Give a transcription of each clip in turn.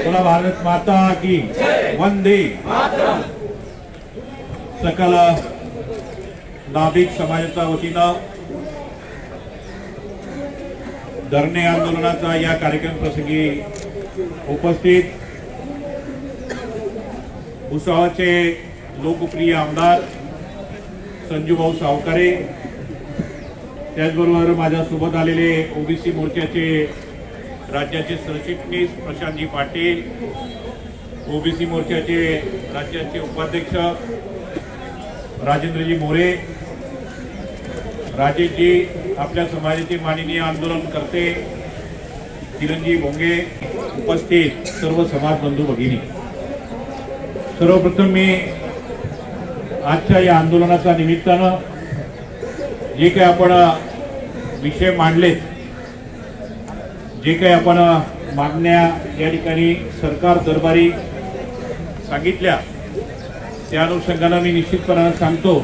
बोला भारत माता की वंदे मातरम। सकल नाभिक समाजाच्या वतीनं धरणे आंदोलनाचा या कार्यक्रम प्रसंगी उपस्थित भुसावळचे लोकप्रिय आमदार संजूभाऊ सावकारे, त्याचबरोबर माझ्यासोबत आलेले ओबीसी मोर्चाचे राज्याचे सरचिटणीस प्रशांतजी पाटील, ओबीसी मोर्चाचे राज्याचे उपाध्यक्ष राजेंद्रजी मोरे, राजेशजी, आपल्या समाजाचे माननीय आंदोलनकर्ते किरणजी भोंगे, उपस्थित सर्व समाज बंधू भगिनी, सर्वप्रथम मी आजच्या या आंदोलनाच्या निमित्तानं जे काही आपण विषय मांडलेत, जे काही आपण मागण्या या ठिकाणी सरकार दरबारी सांगितल्या, त्या अनुषंगाने मी निश्चितपणाने सांगतो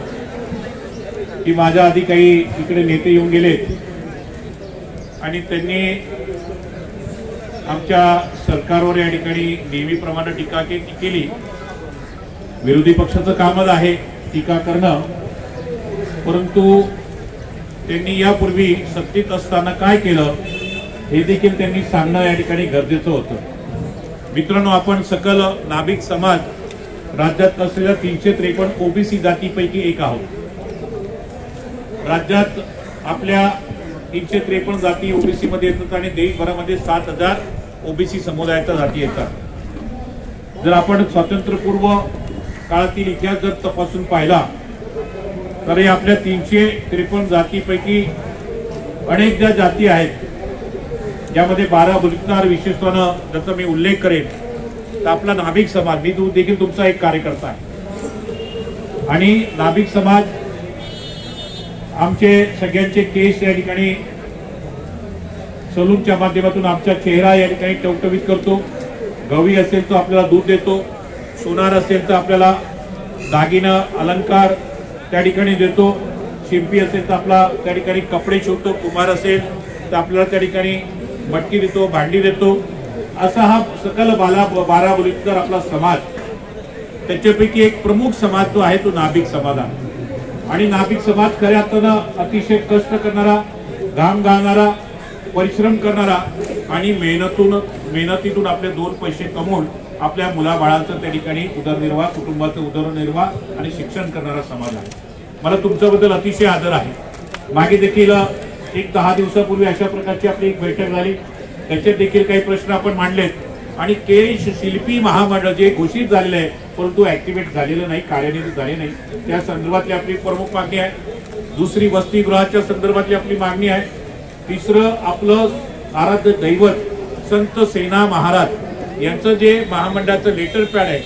की माझ्या आधी काही इकडे नेते येऊन गेलेत आणि त्यांनी आमच्या सरकारवर या ठिकाणी नेहमीप्रमाणे टीका केली। विरोधी पक्षाचं कामच आहे टीका करणं, परंतु त्यांनी यापूर्वी सत्तेत असताना काय केलं हे देखील त्यांनी सांगणं या ठिकाणी गरजेचं होतं। मित्रांनो, आपण सकल नाभिक समाज राज्यात असलेल्या 353 ओबीसी जातीपैकी एक आहोत। राज्यात आपल्या 353 जाती ओबीसी मध्ये येतात आणि देशभरामध्ये 7000 ओबीसी समुदायाच्या जाती येतात। जर आपण स्वातंत्र्यपूर्व काळातील इतिहास जर तपासून पाहिला तर या आपल्या 353 जातीपैकी अनेक ज्या जाती आहेत, यामध्ये 12 बलुचिस्तान विशेषतः ज्याचा मी उल्लेख करेन तर आपला नाभिक समाज, मी देखील तुमचा एक कार्यकर्ता आहे आणि नाभिक समाज आमचे सगळ्यांचे केस या ठिकाणी सलूनच्या माध्यमातून आमचा चेहरा या ठिकाणी टवटवीत करतो। गवळी असेल तर आपल्याला दूध देतो, सोनार असेल तर आपल्याला दागिना अलंकार त्या ठिकाणी देतो, शिंपी असेल तर आपला त्या ठिकाणी कपडे शिवतो, कुमार असेल तर आपल्याला त्या ठिकाणी मटकी देतो, भांडी देतो। असा हा सकल 12 बलुचिस्तान आपला समाज, त्याच्यापैकी एक प्रमुख समाज जो आहे तो नाभिक समाज आहे। आणि नाभिक समाज खऱ्या अर्थानं अतिशय कष्ट करणारा, घाम गाळणारा, परिश्रम करणारा आणि मेहनतीतून आपले 2 पैसे कमवून आपल्या मुलाबाळांचं त्या ठिकाणी उदरनिर्वाह, कुटुंबाचं उदरनिर्वाह आणि शिक्षण करणारा समाज आहे। मला तुमच्याबद्दल अतिशय आदर आहे। मागे देखील एक 10 दिवसापूर्वी अशा प्रकारची आपली एक बैठक झाली, त्याच्यात देखील काही प्रश्न आपण मांडलेत आणि केश शिल्पी महामंडळ जे घोषित झालेलं आहे परंतु ऍक्टिव्हेट झालेलं नाही, कार्यान्वित झाले नाही, त्या संदर्भातली आपली प्रमुख मागणी आहे। दुसरी वसतिगृहाच्या संदर्भातली आपली मागणी आहे। तिसरं आपलं आराध्य दैवत संत सेना महाराज यांचं जे महामंडळाचं लेटर पॅड आहे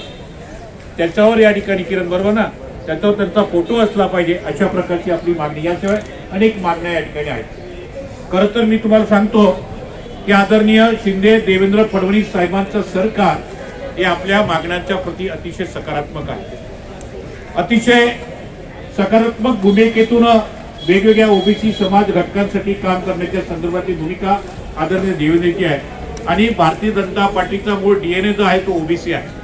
त्याच्यावर या ठिकाणी, किरण बरोबर ना, त्याच्यावर त्यांचा फोटो असला पाहिजे, अशा प्रकारची आपली मागणी। याशिवाय अनेक मागण्या या ठिकाणी आहेत। खरं तर मी तुम्हाला सांगतो की आदरणीय शिंदे देवेंद्र फडणवीस साहेबांचं सरकार हे आपल्या मागण्यांच्या प्रती अतिशय सकारात्मक आहे। अतिशय सकारात्मक भूमिकेतून वेगवेगळ्या ओबीसी समाज घटकांसाठी काम करण्याच्या संदर्भातली भूमिका आदरणीय देवेंद्रची आहे आणि भारतीय जनता पार्टीचा मूळ डीएनए जो आहे तो ओबीसी आहे।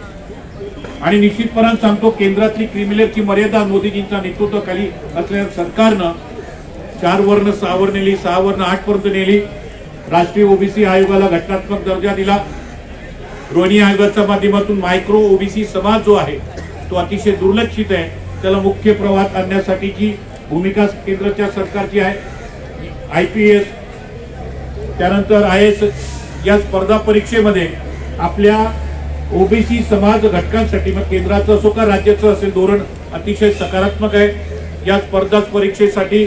आणि निश्चितपणाने सांगतो, केंद्रातली क्रिमिनलची मर्यादा मोदीजींच्या नेतृत्वाखाली असलेल्या सरकारनं 4 वर्ण 6 वर नेली, 6 वर्ण 8 पर्यंत नेली। राष्ट्रीय ओबीसी आयोगाला घटनात्मक दर्जा दिला। रोहिणी आयोगाच्या माध्यमातून मायक्रो ओबीसी समाज जो आहे तो अतिशय दुर्लक्षित आहे, त्याला मुख्य प्रवाहात आणण्यासाठीची भूमिका केंद्राच्या सरकारची आहे। IPS त्यानंतर IAS या स्पर्धा परीक्षेमध्ये आपल्या ओबीसी समाज घटकांसाठी, मग केंद्राचं असो का राज्याचं असेल, धोरण अतिशय सकारात्मक आहे। या स्पर्धा परीक्षेसाठी,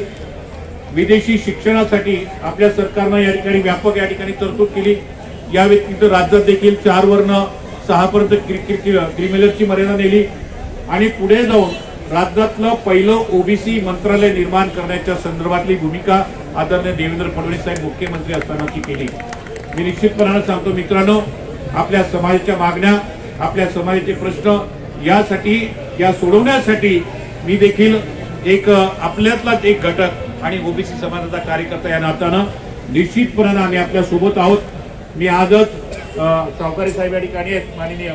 विदेशी शिक्षणासाठी आपल्या सरकारनं या ठिकाणी व्यापक या ठिकाणी तरतूद केली। या व्यतिरिक्त राज्यात देखील 4 वर्ण 6 पर्यंत क्रिमिनलची मर्यादा नेली आणि पुढे जाऊन राज्यातलं पहिलं ओबीसी मंत्रालय निर्माण करण्याच्या संदर्भातली भूमिका आदरणीय देवेंद्र फडणवीस साहेब मुख्यमंत्री असतानाची केली। मी निश्चितपणाने सांगतो मित्रांनो, आपल्या समाजाच्या मागण्या, आपल्या समाजाचे प्रश्न यासाठी, या सोडवण्यासाठी मी देखील एक आपल्यातलाच एक घटक आणि ओबीसी समाजाचा कार्यकर्ता या नात्यानं निश्चितपणे आम्ही आपल्या सोबत आहोत। मी आजच सावकारे साहेब या ठिकाणी आहेत, माननीय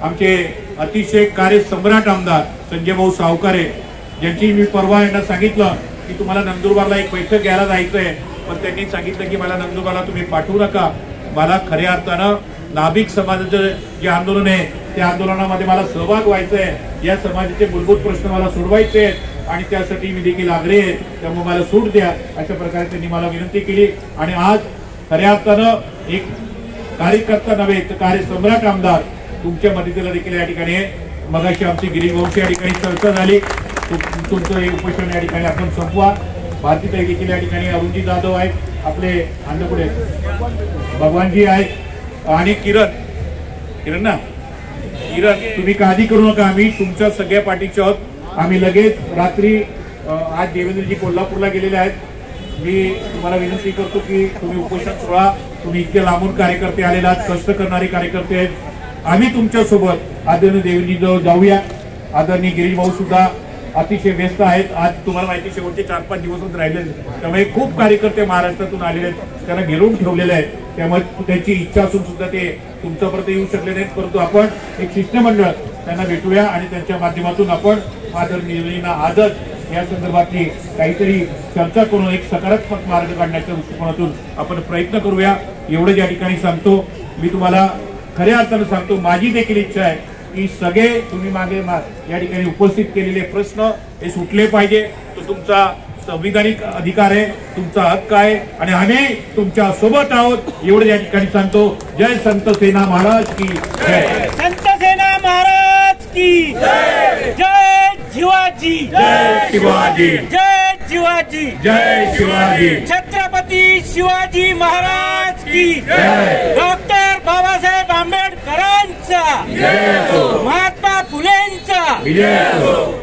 आमचे अतिशय कार्य सम्राट आमदार संजय भाऊ सावकारे, ज्यांची मी परवा यांना सांगितलं की तुम्हाला नंदुरबारला एक बैठक घ्यायला जायचंय, पण त्यांनी सांगितलं की मला नंदुरबारला तुम्ही पाठवू नका, मला खऱ्या अर्थानं नाभिक समाजाचं जे आंदोलन आहे त्या आंदोलनामध्ये मला सहभाग व्हायचा आहे, या समाजाचे मूलभूत प्रश्न मला सोडवायचे आहेत आणि त्यासाठी मी देखील आग्रही आहे, त्यामुळे मला सूट द्या, अशा प्रकारे त्यांनी मला विनंती केली। आणि आज खऱ्या अर्थानं एक कार्यकर्ता नव्हे तर कार्य सम्राट आमदार तुमच्या मदतीला देखील या ठिकाणी आहे। मगाशी आमची गिरीश भाऊची या ठिकाणी चर्चा झाली, तुमचं हे उपोषण या ठिकाणी आपण संपवा। भारतीताई देखील या ठिकाणी अरुणजी जाधव आहेत, आपले अन्नपुढे भगवानजी आहेत आणि किरण ना तुम्ही काळजी करू नका, आम्ही तुमच्या सगळ्या पाठीचे आहोत। आम्ही लगेच रात्री आज देवेंद्रजी कोल्हापूरला गेलेले आहेत, मी तुम्हाला विनंती करतो की तुम्ही उपोषण सोडा, तुम्ही इतके लांबून कार्यकर्ते आलेले आहात, कष्ट करणारे कार्यकर्ते आहेत, आम्ही तुमच्या सोबत आदरणीय देवेंद्रजी जवळ जाऊया। आदरणीय गिरीश भाऊ सुद्धा अतिशय व्यस्त आहेत, आज तुम्हाला माहिती शेवटचे 4-5 दिवसच राहिले, त्यामुळे खूप कार्यकर्ते महाराष्ट्रातून आलेले आहेत, त्यांना घेरून ठेवलेले आहे, त्यामुळे त्यांची इच्छा असून सुद्धा ते तुमच्यापर्यंत येऊ शकले नाहीत, परंतु आपण एक शिष्टमंडळ त्यांना भेटूया आणि त्यांच्या माध्यमातून आपण आदरणीय आजच या संदर्भातली काहीतरी चर्चा करून एक सकारात्मक मार्ग काढण्याच्या दृष्टिकोनातून आपण प्रयत्न करूया, एवढं या ठिकाणी सांगतो। मी तुम्हाला खऱ्या अर्थानं सांगतो, माझी देखील इच्छा आहे की सगळे तुम्ही मागे या ठिकाणी उपस्थित केलेले प्रश्न हे सुटले पाहिजे, तो तुमचा संविधानिक अधिकार आहे, तुमचा हक्क आहे आणि आम्ही तुमच्या सोबत आहोत, एवढं या ठिकाणी सांगतो। जय संत सेना महाराज की जय, संत सेना महाराज की जय, जय शिवाजी, जय शिवाजी, जय शिवाजी, जय शिवाजी, छत्रपती शिवाजी महाराज की जय, डॉक्टर बाबासाहेब आंबेडकरांचा जय, महात्मा फुलेंचा जय।